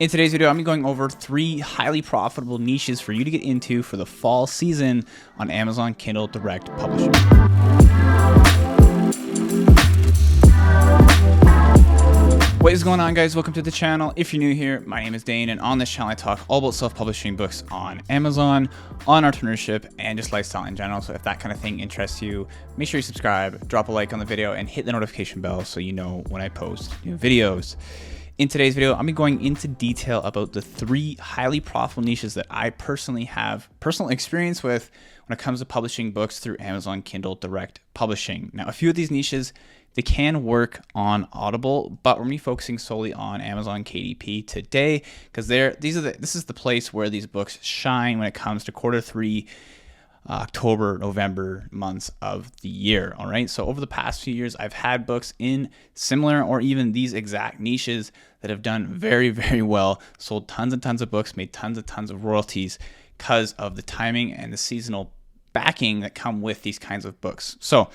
In today's video, I'm going over 3 highly profitable niches for you to get into for the fall season on Amazon Kindle Direct Publishing. What is going on, guys? Welcome to the channel. If you're new here, my name is Dane, and on this channel I talk all about self-publishing books on Amazon, on entrepreneurship, and just lifestyle in general. So if that kind of thing interests you, make sure you subscribe, drop a like on the video, and hit the notification bell so you know when I post new videos. In today's video, I'm going into detail about the 3 highly profitable niches that I personally have personal experience with when it comes to publishing books through Amazon Kindle Direct Publishing. Now, a few of these niches, they can work on Audible, but we're going to be focusing solely on Amazon KDP today because this is the place where these books shine when it comes to Q3, October, November months of the year. All right. So over the past few years, I've had books in similar or even these exact niches that have done very, very well, sold tons and tons of books, made tons and tons of royalties because of the timing and the seasonal backing that come with these kinds of books. So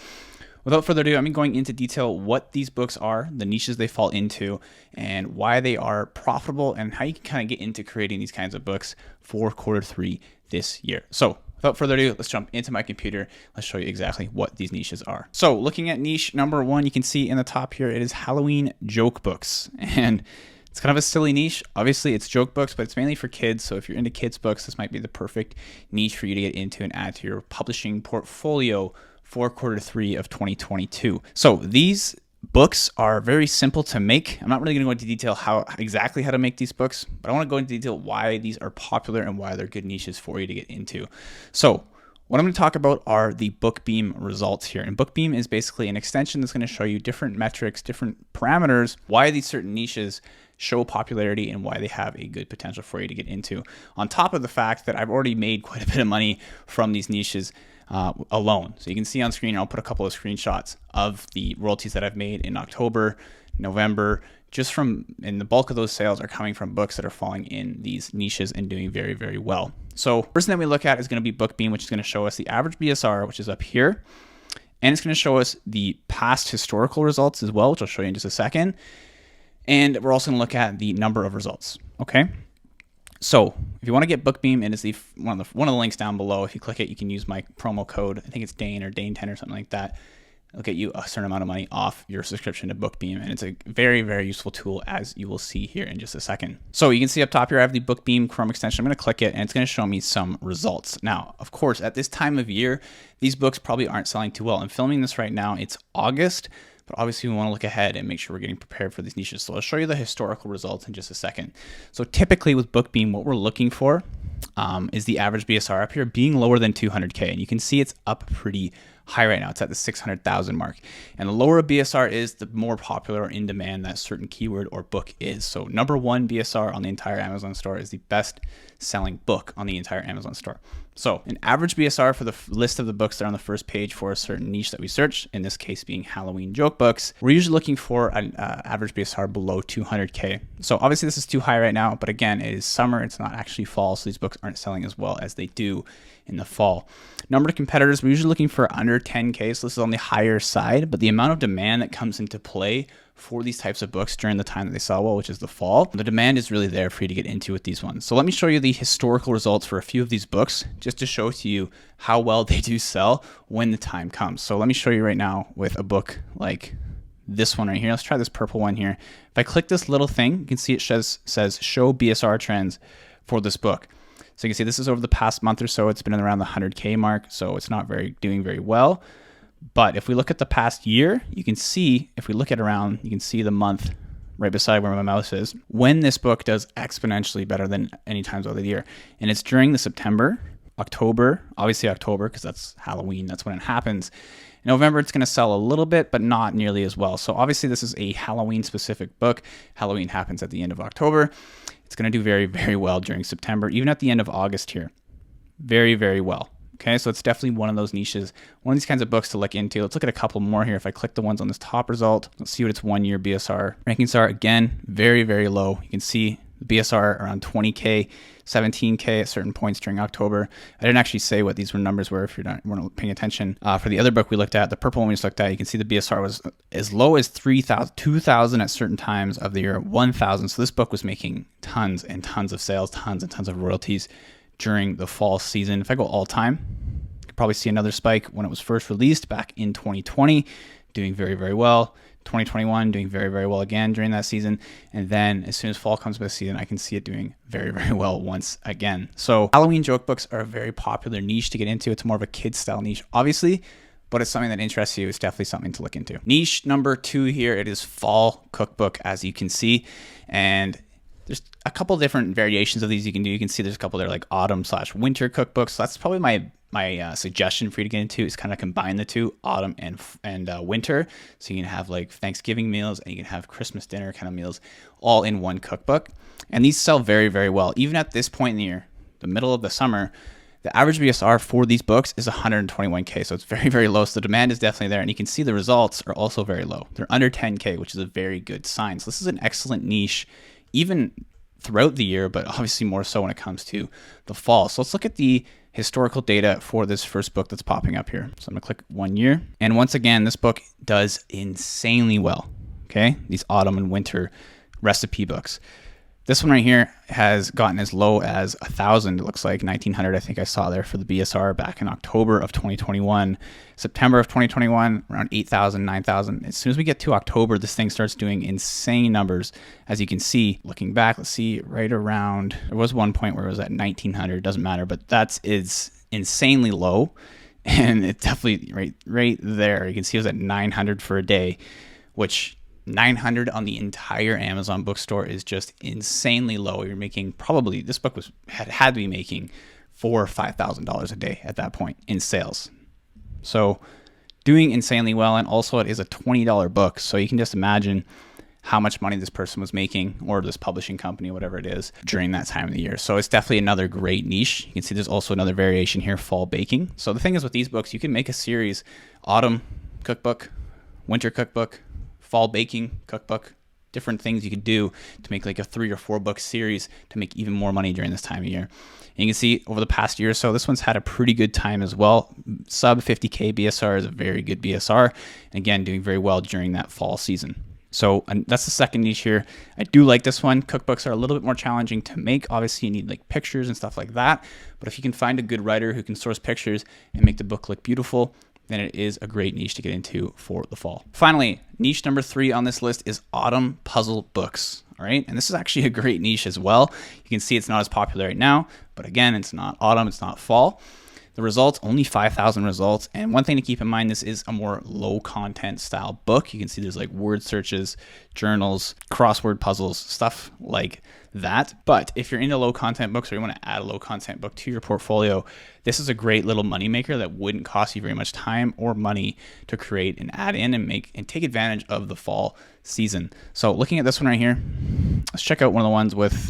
without further ado, I'm going into detail what these books are, the niches they fall into, and why they are profitable, and how you can kind of get into creating these kinds of books for Q3 this year. So without further ado, let's jump into my computer. Let's show you exactly what these niches are. So looking at niche number 1, you can see in the top here, it is Halloween joke books. And it's kind of a silly niche. Obviously, it's joke books, but it's mainly for kids. So if you're into kids books, this might be the perfect niche for you to get into and add to your publishing portfolio for Q3 of 2022. So these books are very simple to make. I'm not really going to go into detail exactly how to make these books, but I want to go into detail why these are popular and why they're good niches for you to get into. So what I'm going to talk about are the BookBeam results here. And BookBeam is basically an extension that's going to show you different metrics, different parameters, why these certain niches show popularity and why they have a good potential for you to get into. On top of the fact that I've already made quite a bit of money from these niches alone. So you can see on screen, I'll put a couple of screenshots of the royalties that I've made in October, November, and the bulk of those sales are coming from books that are falling in these niches and doing very, very well. So first thing that we look at is going to be BookBeam, which is going to show us the average BSR, which is up here. And it's going to show us the past historical results as well, which I'll show you in just a second. And we're also going to look at the number of results. Okay. So if you want to get BookBeam, it is one of the links down below. If you click it, you can use my promo code. I think it's Dane or Dane10 or something like that. It'll get you a certain amount of money off your subscription to BookBeam. And it's a very, very useful tool, as you will see here in just a second. So you can see up top here, I have the BookBeam Chrome extension. I'm going to click it and it's going to show me some results. Now, of course, at this time of year, these books probably aren't selling too well. I'm filming this right now. It's August. But obviously we want to look ahead and make sure we're getting prepared for these niches. So I'll show you the historical results in just a second. So typically with BookBeam, what we're looking for is the average BSR up here being lower than 200K. And you can see it's up pretty high right now. It's at the 600,000 mark. And the lower a BSR is, the more popular or in demand that certain keyword or book is. So number 1 BSR on the entire Amazon store is the best selling book on the entire Amazon store. So an average BSR for the list of the books that are on the first page for a certain niche that we search, in this case being Halloween joke books, we're usually looking for an average BSR below 200K. So obviously this is too high right now, but again, it is summer. It's not actually fall. So these books aren't selling as well as they do in the fall. Number of competitors, we're usually looking for under 10K. So this is on the higher side, but the amount of demand that comes into play for these types of books during the time that they sell well, which is the fall, the demand is really there for you to get into with these ones. So let me show you the historical results for a few of these books, just to show to you how well they do sell when the time comes. So let me show you right now with a book like this one right here. Let's try this purple one here. If I click this little thing, you can see it says show BSR trends for this book. So you can see this is over the past month or so. It's been around the 100K mark, so it's not doing very well. But if we look at the past year, you can see, if we look at around, you can see the month right beside where my mouse is, when this book does exponentially better than any times of the year. And it's during the September, October, obviously October, because that's Halloween, that's when it happens. In November, it's going to sell a little bit, but not nearly as well. So obviously this is a Halloween specific book. Halloween happens at the end of October. It's going to do very, very well during September, even at the end of August here. Very, very well. Okay, so it's definitely one of those niches, one of these kinds of books to look into. Let's look at a couple more here. If I click the ones on this top result, let's see what its 1 year BSR rankings are. Again, very, very low. You can see The BSR around 20K, 17K at certain points during October. I didn't actually say what these numbers were if weren't paying attention. For the other book we looked at, the purple one we just looked at, you can see the BSR was as low as 3,000, 2,000 at certain times of the year, 1,000. So this book was making tons and tons of sales, tons and tons of royalties during the fall season. If I go all time, you could probably see another spike when it was first released back in 2020, doing very, very well. 2021 doing very, very well again during that season. And then as soon as fall comes with the season, I can see it doing very, very well once again. So Halloween joke books are a very popular niche to get into. It's more of a kid style niche, obviously, but it's something that interests you. It's definitely something to look into. Niche number 2 here, it is fall cookbook, as you can see. And there's a couple different variations of these you can do. You can see there's a couple that are like autumn/winter cookbooks. So that's probably my suggestion for you to get into, is kind of combine the two, autumn and winter. So you can have like Thanksgiving meals and you can have Christmas dinner kind of meals all in one cookbook. And these sell very, very well. Even at this point in the year, the middle of the summer, the average BSR for these books is 121K. So it's very, very low. So the demand is definitely there. And you can see the results are also very low. They're under 10K, which is a very good sign. So this is an excellent niche, even throughout the year, but obviously more so when it comes to the fall. So let's look at the historical data for this first book that's popping up here. So I'm gonna click 1 year. And once again, this book does insanely well, okay? These autumn and winter recipe books. This one right here has gotten as low as 1,000, it looks like 1,900, I think I saw there for the BSR back in October of 2021. September of 2021, around 8,000, 9,000. As soon as we get to October, this thing starts doing insane numbers. As you can see, looking back, let's see, right around, there was one point where it was at 1,900, doesn't matter, but that is insanely low. And it's definitely right there. You can see it was at 900 for a day, which 900 on the entire Amazon bookstore is just insanely low. You're making probably, this book had to be making $4,000 or $5,000 a day at that point in sales. So doing insanely well. And also it is a $20 book. So you can just imagine how much money this person was making, or this publishing company, whatever it is, during that time of the year. So it's definitely another great niche. You can see there's also another variation here, fall baking. So the thing is with these books, you can make a series, autumn cookbook, winter cookbook, fall baking cookbook, different things you could do to make like a 3 or 4 book series to make even more money during this time of year. And you can see over the past year or so, this one's had a pretty good time as well. Sub 50K BSR is a very good BSR. And again, doing very well during that fall season. So that's the second niche here. I do like this one. Cookbooks are a little bit more challenging to make. Obviously, you need like pictures and stuff like that. But if you can find a good writer who can source pictures and make the book look beautiful, then it is a great niche to get into for the fall. Finally, niche number 3 on this list is autumn puzzle books. All right, and this is actually a great niche as well. You can see it's not as popular right now, but again, it's not autumn, it's not fall. The results, only 5,000 results. And one thing to keep in mind, this is a more low content style book. You can see there's like word searches, journals, crossword puzzles, stuff like that. But if you're into low content books, or you want to add a low content book to your portfolio, this is a great little money maker that wouldn't cost you very much time or money to create and add in and make and take advantage of the fall season. So looking at this one right here, let's check out one of the ones with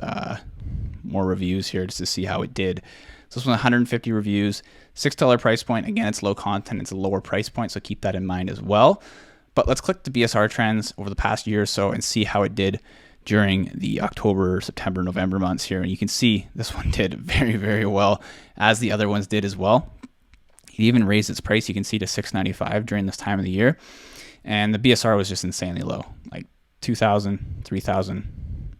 more reviews here just to see how it did. So this one, 150 reviews, $6 price point. Again, it's low content, it's a lower price point, so keep that in mind as well. But let's click the BSR trends over the past year or so and see how it did during the October, September, November months here. And you can see this one did very, very well, as the other ones did as well. It even raised its price, you can see, to $6.95 during this time of the year. And the BSR was just insanely low, like 2,000, 3,000,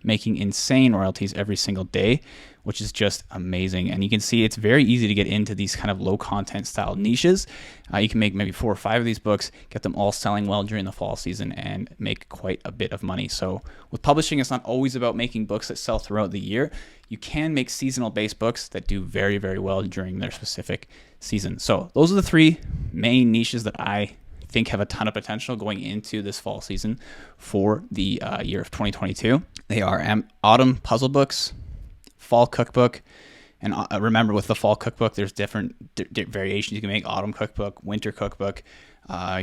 making insane royalties every single day, which is just amazing. And you can see it's very easy to get into these kind of low content style niches. You can make maybe 4 or 5 of these books, get them all selling well during the fall season, and make quite a bit of money. So with publishing, it's not always about making books that sell throughout the year. You can make seasonal based books that do very, very well during their specific season. So those are the 3 main niches that I think have a ton of potential going into this fall season for the year of 2022. They are autumn puzzle books, fall cookbook, and remember with the fall cookbook, there's different variations you can make: autumn cookbook, winter cookbook.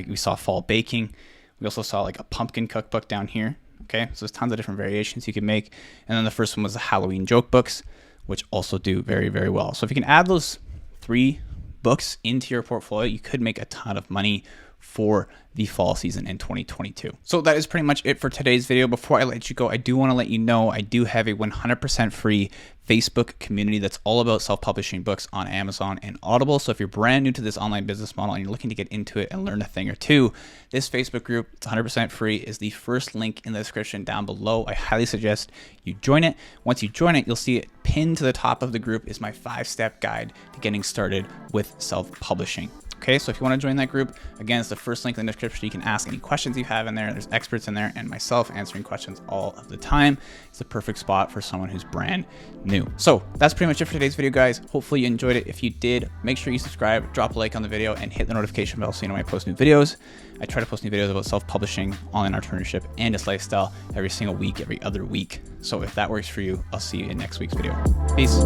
We saw fall baking. We also saw like a pumpkin cookbook down here. Okay, so there's tons of different variations you can make. And then the first one was the Halloween joke books, which also do very, very well. So if you can add those 3 books into your portfolio, you could make a ton of money for the fall season in 2022. So that is pretty much it for today's video. Before I let you go, I do want to let you know I do have a 100% free Facebook community that's all about self-publishing books on Amazon and Audible. So if you're brand new to this online business model and you're looking to get into it and learn a thing or two, this Facebook group, it's 100% free, is the first link in the description down below. I highly suggest you join it. Once you join it, you'll see it pinned to the top of the group is my 5-step guide to getting started with self-publishing. Okay, so if you want to join that group, again, it's the first link in the description. You can ask any questions you have in there. There's experts in there and myself answering questions all of the time. It's the perfect spot for someone who's brand new. So that's pretty much it for today's video, guys. Hopefully you enjoyed it. If you did, make sure you subscribe, drop a like on the video, and hit the notification bell so you know when I post new videos. I try to post new videos about self-publishing, online entrepreneurship, and just lifestyle every single week, every other week. So if that works for you, I'll see you in next week's video. Peace.